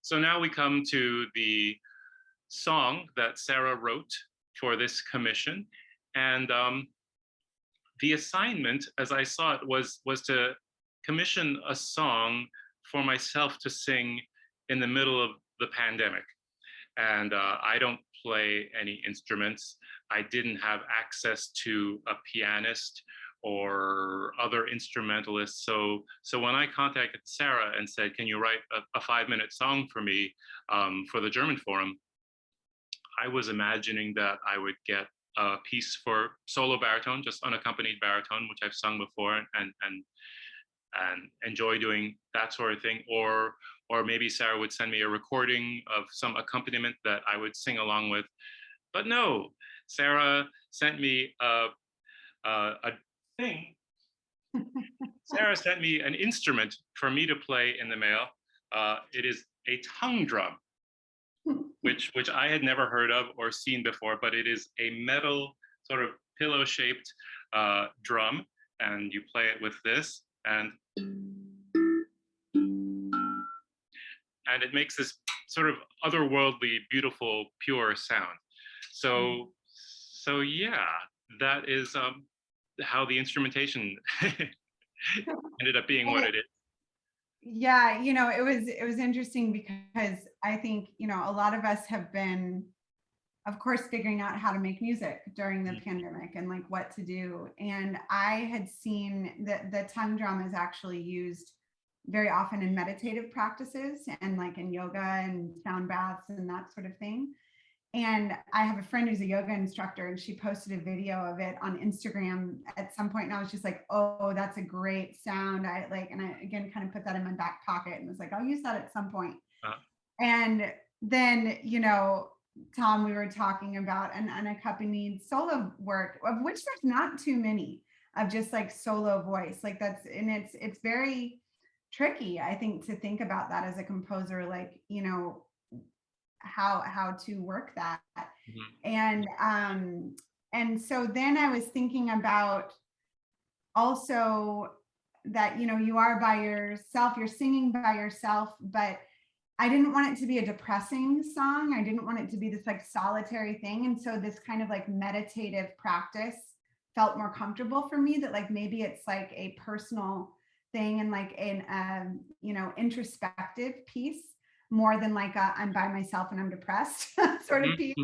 So now we come to the song that Sarah wrote for this commission. And the assignment, as I saw it, was to commission a song for myself to sing in the middle of the pandemic. And I don't play any instruments. I didn't have access to a pianist or other instrumentalists. So when I contacted Sarah and said, "Can you write a 5-minute song for me for the German Forum?" I was imagining that I would get a piece for solo baritone, just unaccompanied baritone, which I've sung before and enjoy doing that sort of thing. Or maybe Sarah would send me a recording of some accompaniment that I would sing along with. But no, Sarah sent me a thing. Sarah sent me an instrument for me to play in the mail. It is a tongue drum, which I had never heard of or seen before, but it is a metal sort of pillow-shaped drum, and you play it with this, and it makes this sort of otherworldly, beautiful, pure sound. So yeah, that is how the instrumentation ended up being what it is. Yeah, it was interesting because I think, a lot of us have been, of course, figuring out how to make music during the pandemic and like what to do. And I had seen that the tongue drum is actually used very often in meditative practices and like in yoga and sound baths and that sort of thing. And I have a friend who's a yoga instructor, and she posted a video of it on Instagram at some point, and I was just like, oh, that's a great sound. And I again kind of put that in my back pocket and was like, I'll use that at some point. And then, Tom, we were talking about an unaccompanied solo work, of which there's not too many, of just like solo voice. Like it's very tricky, I think, to think about that as a composer, like, how to work that. And so then I was thinking about also that, you are by yourself, you're singing by yourself, but I didn't want it to be a depressing song. I didn't want it to be this like solitary thing. And so this kind of like meditative practice felt more comfortable for me, that like maybe it's like a personal thing and like an introspective piece, more than like I'm by myself and I'm depressed sort of piece,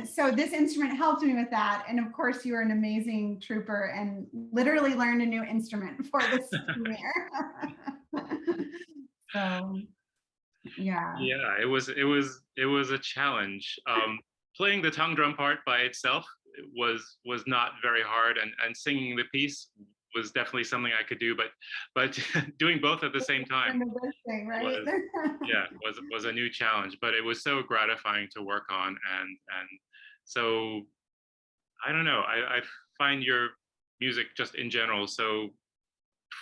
So this instrument helped me with that. And of course, you are an amazing trooper and literally learned a new instrument for this premiere. So yeah. Yeah, it was a challenge. Playing the tongue drum part by itself was not very hard, and singing the piece was definitely something I could do, but doing both at the same time was a new challenge. But it was so gratifying to work on, and so I don't know. I find your music just in general so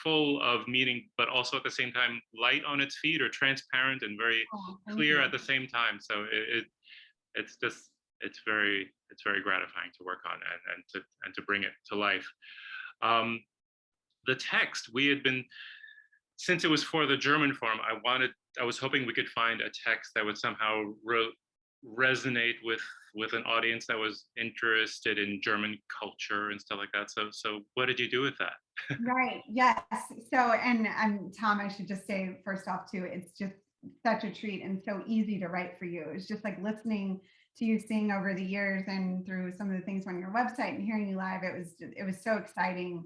full of meaning, but also at the same time light on its feet, or transparent and very clear at the same time. So it's very gratifying to work on and to bring it to life. The text, we had been, since it was for the German Forum, I was hoping we could find a text that would somehow resonate with an audience that was interested in German culture and stuff like that. So what did you do with that? Right. Yes. So, and Tom, I should just say first off too, it's just such a treat and so easy to write for you. It's just like listening to you sing over the years and through some of the things on your website and hearing you live. It was so exciting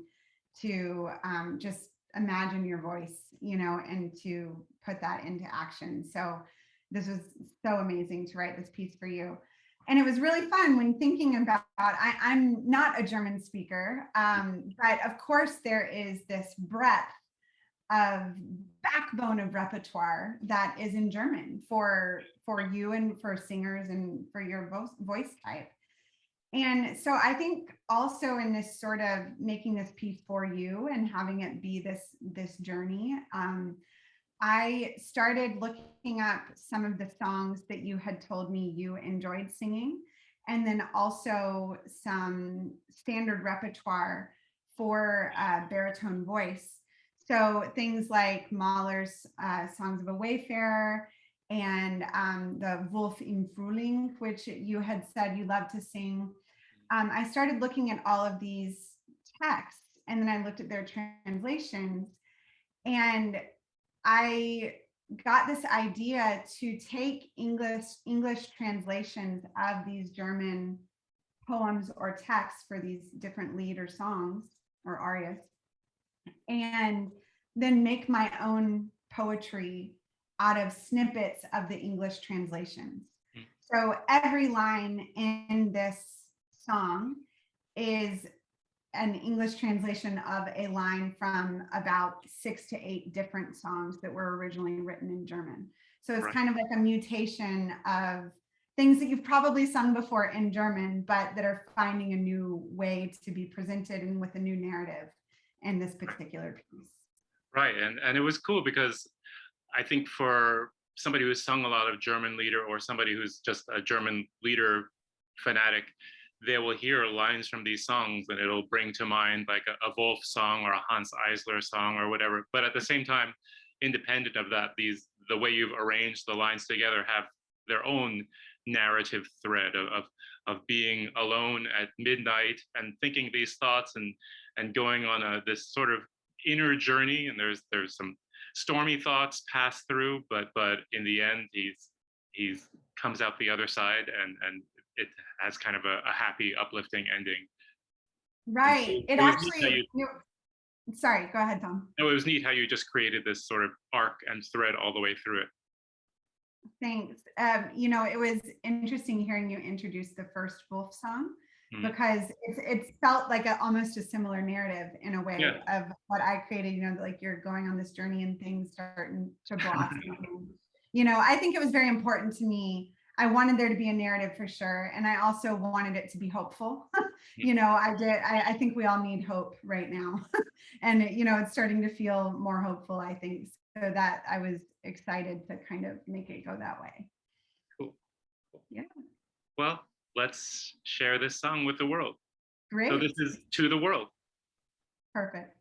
to just imagine your voice, and to put that into action. So this was so amazing to write this piece for you. And it was really fun when thinking about, I'm not a German speaker, but of course there is this breadth of backbone of repertoire that is in German for you and for singers and for your voice type. And so I think also in this sort of making this piece for you and having it be this journey, I started looking up some of the songs that you had told me you enjoyed singing, and then also some standard repertoire for baritone voice. So things like Mahler's Songs of a Wayfarer and the Wolf im Frühling, which you had said you love to sing. I started looking at all of these texts and then I looked at their translations and I got this idea to take English translations of these German poems or texts for these different lied or songs or arias and then make my own poetry out of snippets of the English translations. Mm. So every line in this song is an English translation of a line from about 6 to 8 different songs that were originally written in German. So it's Right. kind of like a mutation of things that you've probably sung before in German, but that are finding a new way to be presented and with a new narrative in this particular piece. Right. And it was cool because I think for somebody who's sung a lot of German lieder or somebody who's just a German lieder fanatic, they will hear lines from these songs and it'll bring to mind like a Wolf song or a Hans Eisler song or whatever. But at the same time, independent of that, the way you've arranged the lines together have their own narrative thread of being alone at midnight and thinking these thoughts and going on this sort of inner journey. And there's some stormy thoughts pass through, but in the end, he's comes out the other side and it has kind of a happy, uplifting ending. Right. It It was neat how actually, sorry, go ahead, Tom. no, it was neat how you just created this sort of arc and thread all the way through it. Thanks. It was interesting hearing you introduce the first Wolf song Mhm. because it's felt like almost a similar narrative in a way Yeah. of what I created, like you're going on this journey and things starting to blossom. I think it was very important to me. I wanted there to be a narrative for sure. And I also wanted it to be hopeful. I think we all need hope right now. And, it's starting to feel more hopeful, I think. So that I was excited to kind of make it go that way. Cool. Yeah. Well, let's share this song with the world. So Great. this is To the World. Perfect.